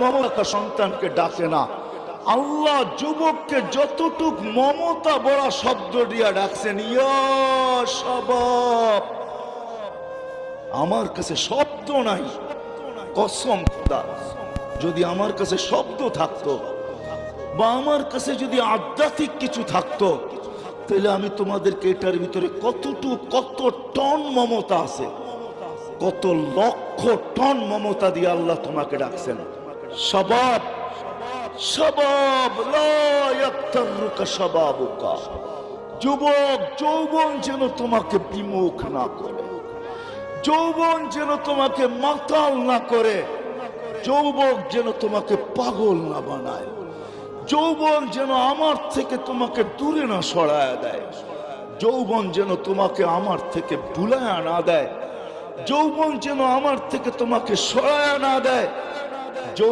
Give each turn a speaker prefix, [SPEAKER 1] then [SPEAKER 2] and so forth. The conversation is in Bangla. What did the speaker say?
[SPEAKER 1] তোমার সন্তানকে ডাকে না। আল্লাহ যুবককে যতটুক মমতা বড় শব্দ দিয়া ডাকছেন, ইয়া শাবাব। আমার কাছে শব্দ নাই, কসম খোদা, যদি আমার কাছে শব্দ থাকতো বা আমার কাছে যদি আধ্যাত্মিক কিছু থাকতো, তাহলে আমি তোমাদেরকে এটার ভিতরে কত টন মমতা আছে, কত লক্ষ টন মমতা দিয়ে আল্লাহ তোমাকে ডাকছেন। শাবাব শাবাব লা ইয়াক্তারুকা শাবাবুকা। যুবক, যৌবন যেন তোমাকে বিমুখ না করে, যৌবন যেন তোমাকে মাতাল না করে, যৌবক যেন তোমাকে পাগল না বানায়, যৌবন যেন আমার থেকে তোমাকে দূরে না সরায় দেয়, যৌবন যেন তোমাকে আমার থেকে ভুলায়া না দেয়, যৌবন যেন আমার থেকে তোমাকে সরায়া না দেয়।